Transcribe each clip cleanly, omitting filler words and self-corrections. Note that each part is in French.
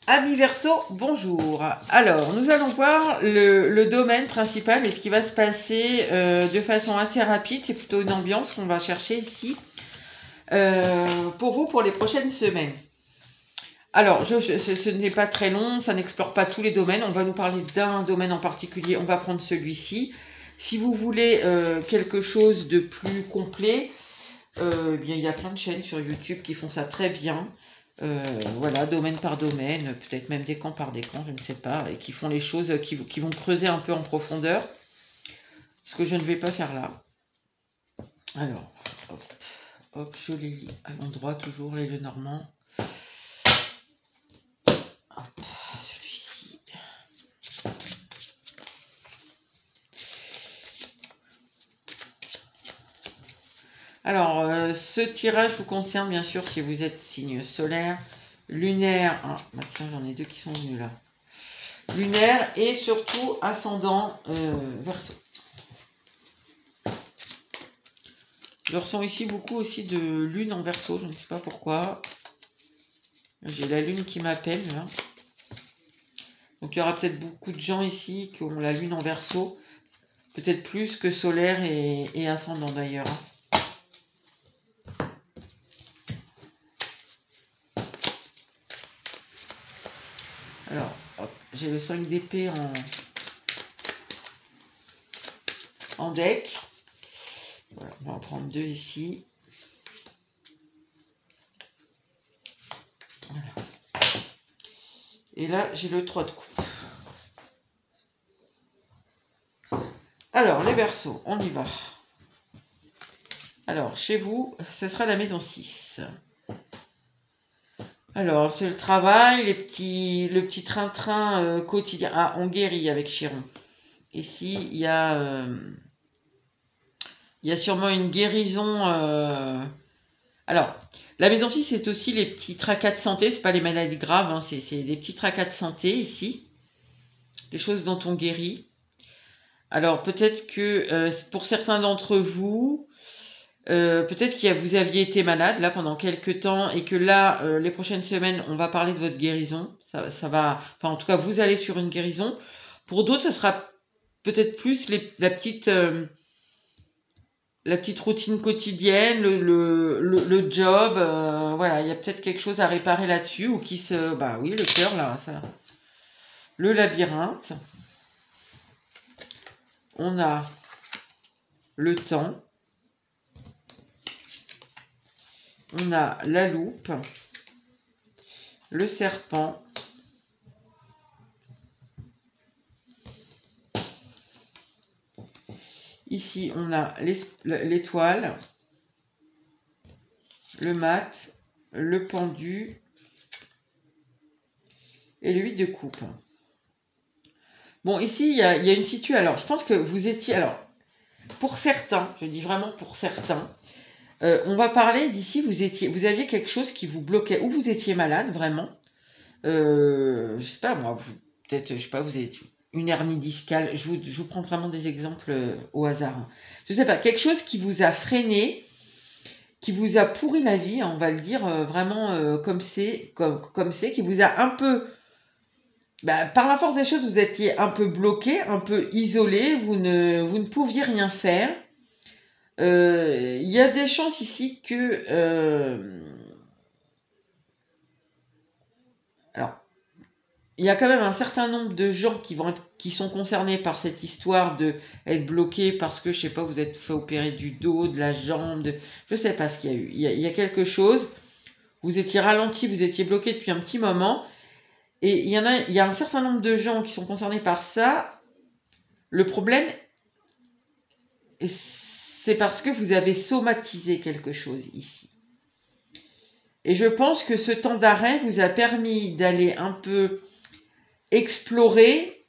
Amis Verseau, bonjour. Alors, nous allons voir le domaine principal et ce qui va se passer de façon assez rapide. C'est plutôt une ambiance qu'on va chercher ici pour vous pour les prochaines semaines. Alors, ce n'est pas très long, ça n'explore pas tous les domaines. On va nous parler d'un domaine en particulier. On va prendre celui-ci. Si vous voulez quelque chose de plus complet, bien, il y a plein de chaînes sur YouTube qui font ça très bien. Voilà, domaine par domaine, peut-être même décan par décan, je ne sais pas, et qui font les choses qui vont creuser un peu en profondeur, ce que je ne vais pas faire là. Alors, hop, je les lis à l'endroit, toujours les Lenormand. Hop, celui-ci. Alors, ce tirage vous concerne bien sûr si vous êtes signe solaire, lunaire, ah, bah tiens, j'en ai deux qui sont venus là, lunaire et surtout ascendant Verseau. Je ressens ici beaucoup aussi de lune en Verseau, je ne sais pas pourquoi. J'ai la lune qui m'appelle là. Donc il y aura peut-être beaucoup de gens ici qui ont la lune en Verseau, peut-être plus que solaire et ascendant d'ailleurs. Alors, hop, j'ai le 5 d'épée en deck. Voilà, on va en prendre deux ici. Voilà. Et là, j'ai le 3 de coupe. Alors, les Verseaux, on y va. Alors, chez vous, ce sera la maison 6. Alors, c'est le travail, le petit train-train quotidien. Ah, on guérit avec Chiron. Ici, il y a sûrement une guérison. Alors, la maison 6, c'est aussi les petits tracas de santé. C'est pas les maladies graves, hein, c'est des petits tracas de santé ici. Des choses dont on guérit. Alors, peut-être que pour certains d'entre vous, peut-être que vous aviez été malade là pendant quelques temps et que là, les prochaines semaines, on va parler de votre guérison. Ça va, enfin en tout cas, vous allez sur une guérison. Pour d'autres, ça sera peut-être plus la petite routine quotidienne, le job. Voilà, il y a peut-être quelque chose à réparer là-dessus ou qui se, bah oui, le cœur là, ça, le labyrinthe. On a le temps. On a la loupe, le serpent, ici on a l'étoile, le mat, le pendu et le 8 de coupe. Bon, ici il y a une situation. Alors, je pense que vous étiez, alors pour certains, je dis vraiment pour certains, on va parler d'ici, vous aviez quelque chose qui vous bloquait, ou vous étiez malade, vraiment. Je sais pas, moi, peut-être, je sais pas, vous avez une hernie discale. Je vous prends vraiment des exemples au hasard. Je sais pas, quelque chose qui vous a freiné, qui vous a pourri la vie, on va le dire vraiment comme c'est, qui vous a un peu... Bah, par la force des choses, vous étiez un peu bloqué, un peu isolé, vous ne pouviez rien faire. Il y a des chances ici que... alors, il y a quand même un certain nombre de gens qui sont concernés par cette histoire de être bloqués parce que, je sais pas, vous êtes fait opérer du dos, de la jambe, je sais pas ce qu'il y a eu. Il y a quelque chose, vous étiez ralenti, vous étiez bloqué depuis un petit moment, et il y a un certain nombre de gens qui sont concernés par ça. Le problème, c'est parce que vous avez somatisé quelque chose ici. Et je pense que ce temps d'arrêt vous a permis d'aller un peu explorer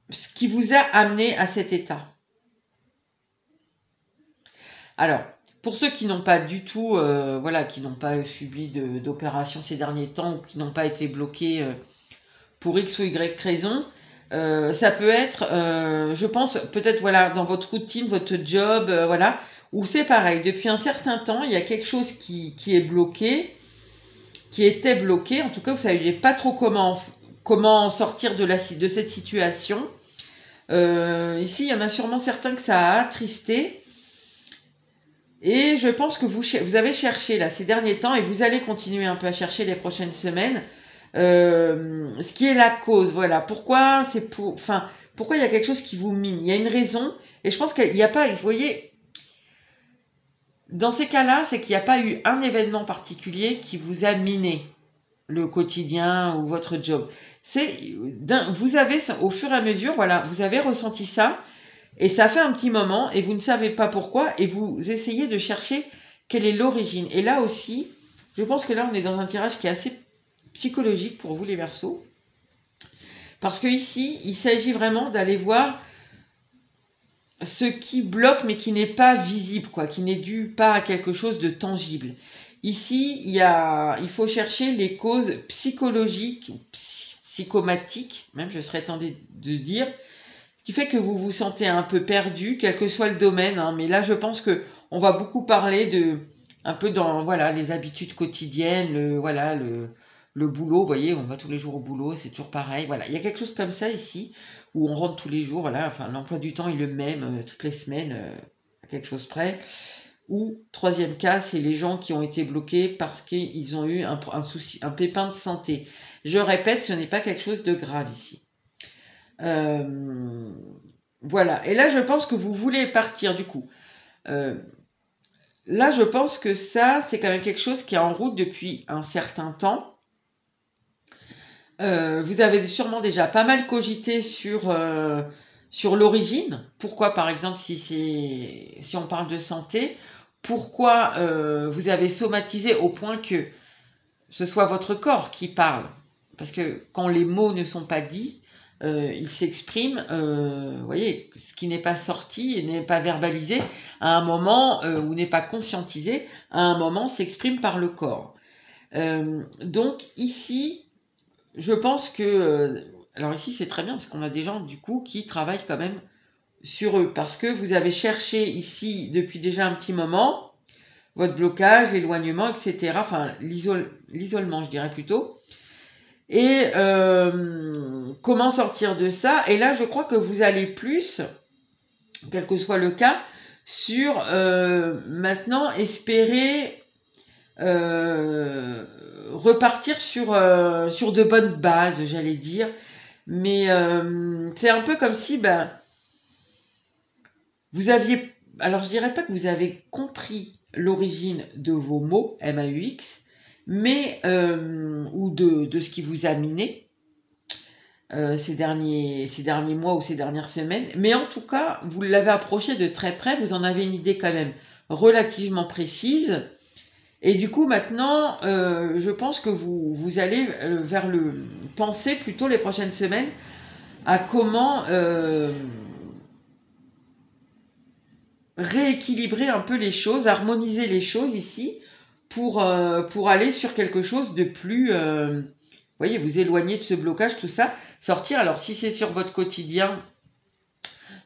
ce qui vous a amené à cet état. Alors, pour ceux qui n'ont pas du tout, voilà, qui n'ont pas subi d'opération ces derniers temps ou qui n'ont pas été bloqués pour X ou Y raison, ça peut être, je pense, peut-être voilà, dans votre routine, votre job, voilà, Ou c'est pareil, depuis un certain temps, il y a quelque chose qui est bloqué, qui était bloqué. En tout cas, vous ne saviez pas trop comment sortir de cette situation. Ici, il y en a sûrement certains que ça a attristé. Et je pense que vous avez cherché là ces derniers temps et vous allez continuer un peu à chercher les prochaines semaines ce qui est la cause. Voilà. Pourquoi pourquoi il y a quelque chose qui vous mine? Il y a une raison. Et je pense qu'il n'y a pas, vous voyez, dans ces cas-là, c'est qu'il n'y a pas eu un événement particulier qui vous a miné le quotidien ou votre job. Vous avez, au fur et à mesure, voilà, vous avez ressenti ça. Et ça fait un petit moment et vous ne savez pas pourquoi et vous essayez de chercher quelle est l'origine. Et là aussi, je pense que là, on est dans un tirage qui est assez psychologique pour vous les Verseaux. Parce que ici, il s'agit vraiment d'aller voir ce qui bloque mais qui n'est pas visible, quoi, qui n'est dû pas à quelque chose de tangible. Ici, il faut chercher les causes psychologiques, psychomatiques, même je serais tentée de dire, ce qui fait que vous vous sentez un peu perdu, quel que soit le domaine. Hein. Mais là, je pense que on va beaucoup parler de un peu dans voilà les habitudes quotidiennes, le boulot. Vous voyez, on va tous les jours au boulot, c'est toujours pareil. Voilà, il y a quelque chose comme ça ici où on rentre tous les jours. Voilà, enfin l'emploi du temps est le même toutes les semaines, à quelque chose près. Ou troisième cas, c'est les gens qui ont été bloqués parce qu'ils ont eu un souci, un pépin de santé. Je répète, ce n'est pas quelque chose de grave ici. Voilà. Et là, je pense que vous voulez partir du coup. Là, je pense que ça, c'est quand même quelque chose qui est en route depuis un certain temps. Vous avez sûrement déjà pas mal cogité sur l'origine. Pourquoi, par exemple, si on parle de santé, pourquoi vous avez somatisé au point que ce soit votre corps qui parle? Parce que quand les mots ne sont pas dits, il s'exprime, vous voyez, ce qui n'est pas sorti et n'est pas verbalisé à un moment ou n'est pas conscientisé, à un moment s'exprime par le corps. Donc ici, je pense que, alors ici c'est très bien parce qu'on a des gens du coup qui travaillent quand même sur eux, parce que vous avez cherché ici depuis déjà un petit moment votre blocage, l'éloignement, etc. Enfin l'isolement je dirais plutôt. Et comment sortir de ça? Et là, je crois que vous allez plus, quel que soit le cas, sur maintenant espérer repartir sur de bonnes bases, j'allais dire. Mais c'est un peu comme si vous aviez... Alors, je dirais pas que vous avez compris l'origine de vos mots, M-A-U-X, mais, ou de ce qui vous a miné, ces derniers mois ou ces dernières semaines. Mais en tout cas, vous l'avez approché de très près, vous en avez une idée quand même relativement précise. Et du coup, maintenant, je pense que vous allez penser plutôt les prochaines semaines à comment rééquilibrer un peu les choses, harmoniser les choses ici pour aller sur quelque chose de plus... vous voyez, vous éloigner de ce blocage, tout ça, sortir. Alors, si c'est sur votre quotidien,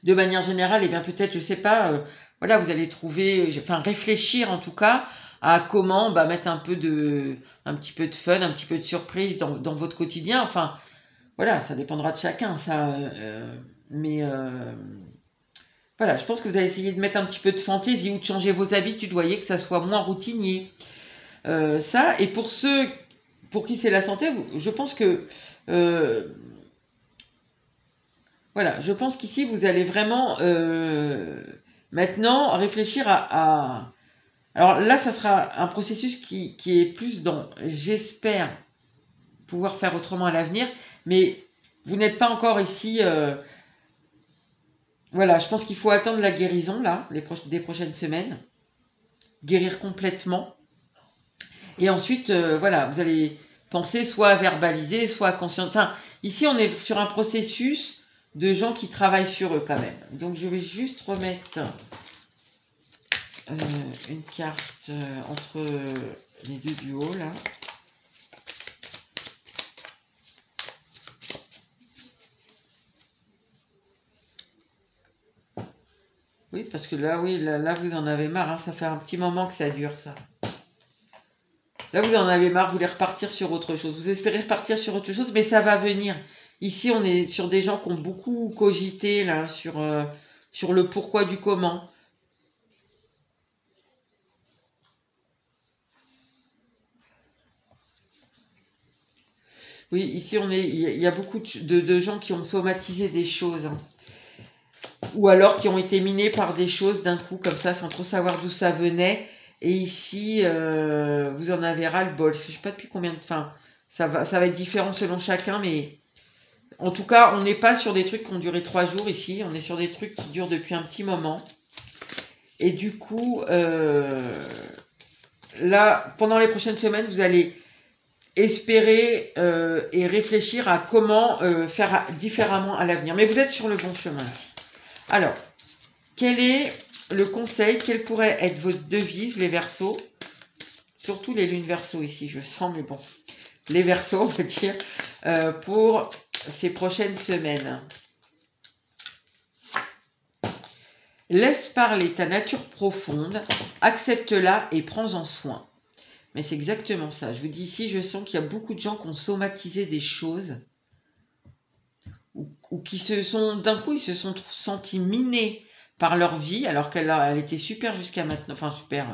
de manière générale, et bien peut-être, je sais pas, voilà, vous allez trouver, enfin réfléchir en tout cas à comment mettre un petit peu de fun, un petit peu de surprise dans votre quotidien. Enfin, voilà, ça dépendra de chacun, ça. Mais voilà, je pense que vous allez essayer de mettre un petit peu de fantaisie ou de changer vos habitudes, vous voyez, que ça soit moins routinier. Ça, et pour ceux pour qui c'est la santé, je pense que voilà, je pense qu'ici vous allez vraiment maintenant réfléchir alors là, ça sera un processus qui est plus dans j'espère pouvoir faire autrement à l'avenir, mais vous n'êtes pas encore ici. Voilà, je pense qu'il faut attendre la guérison là, des prochaines semaines, guérir complètement. Et ensuite, voilà, vous allez penser soit à verbaliser, soit à conscientiser. Enfin, ici, on est sur un processus de gens qui travaillent sur eux quand même. Donc, je vais juste remettre une carte entre les deux du haut, là. Oui, parce que là, oui, là vous en avez marre. Hein, ça fait un petit moment que ça dure, ça. Là, vous en avez marre, vous voulez repartir sur autre chose. Vous espérez repartir sur autre chose, mais ça va venir. Ici, on est sur des gens qui ont beaucoup cogité, là, sur le pourquoi du comment. Oui, ici, il y a beaucoup de gens qui ont somatisé des choses. Hein. Ou alors qui ont été minés par des choses d'un coup, comme ça, sans trop savoir d'où ça venait. Et ici, vous en avez ras le bol. Je ne sais pas depuis combien de... Enfin, ça va être différent selon chacun, mais... En tout cas, on n'est pas sur des trucs qui ont duré 3 jours ici. On est sur des trucs qui durent depuis un petit moment. Et du coup, là, pendant les prochaines semaines, vous allez espérer et réfléchir à comment faire différemment à l'avenir. Mais vous êtes sur le bon chemin ici. Alors, quel est le conseil? Quelle pourrait être votre devise, les Verseaux? Surtout les lunes Verseaux ici, je sens, mais bon. Les Verseaux, on va dire, pour ces prochaines semaines. Laisse parler ta nature profonde, accepte-la et prends-en soin. Mais c'est exactement ça. Je vous dis ici, je sens qu'il y a beaucoup de gens qui ont somatisé des choses ou qui se sont, d'un coup, ils se sont sentis minés par leur vie alors qu'elle était super jusqu'à maintenant. Enfin, super.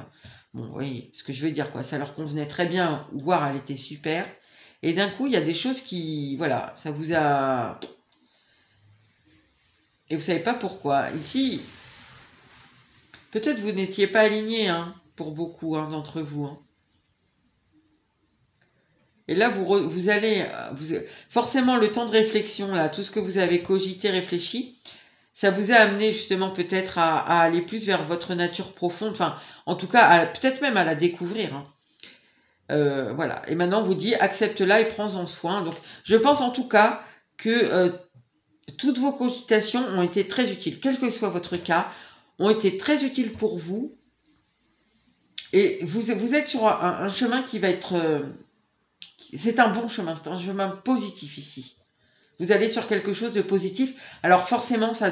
Bon, oui, ce que je veux dire, quoi. Ça leur convenait très bien, voire elle était super. Et d'un coup, il y a des choses qui, voilà, ça vous a... Et vous savez pas pourquoi. Ici, peut-être vous n'étiez pas aligné, hein, pour beaucoup d'entre vous. Hein. Et là, vous allez... forcément, le temps de réflexion, là, tout ce que vous avez cogité, réfléchi, ça vous a amené justement peut-être à aller plus vers votre nature profonde. Enfin, en tout cas, peut-être même à la découvrir. Hein. Voilà. Et maintenant, on vous dit, accepte-la et prends-en soin. Donc, je pense en tout cas que toutes vos cogitations ont été très utiles, quel que soit votre cas, ont été très utiles pour vous. Et vous êtes sur un chemin qui va être... c'est un bon chemin, c'est un chemin positif ici. Vous allez sur quelque chose de positif. Alors forcément, ça,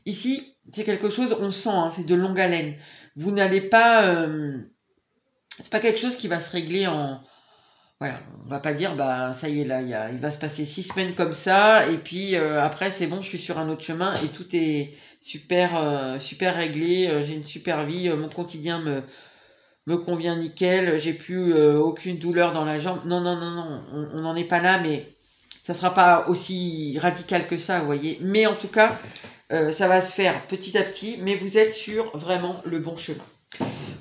ici, c'est quelque chose, on sent, hein, c'est de longue haleine. Vous n'allez pas... c'est pas quelque chose qui va se régler en... Voilà, on va pas dire, bah ça y est, là, il va se passer 6 semaines comme ça, et puis après, c'est bon, je suis sur un autre chemin, et tout est super, super réglé, j'ai une super vie, mon quotidien me convient nickel, j'ai plus aucune douleur dans la jambe. Non, non, non, non, on n'en est pas là, mais ça sera pas aussi radical que ça, vous voyez. Mais en tout cas, ça va se faire petit à petit, mais vous êtes sur vraiment le bon chemin.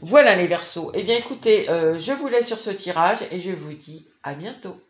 Voilà les Verseaux. Eh bien écoutez, je vous laisse sur ce tirage et je vous dis à bientôt.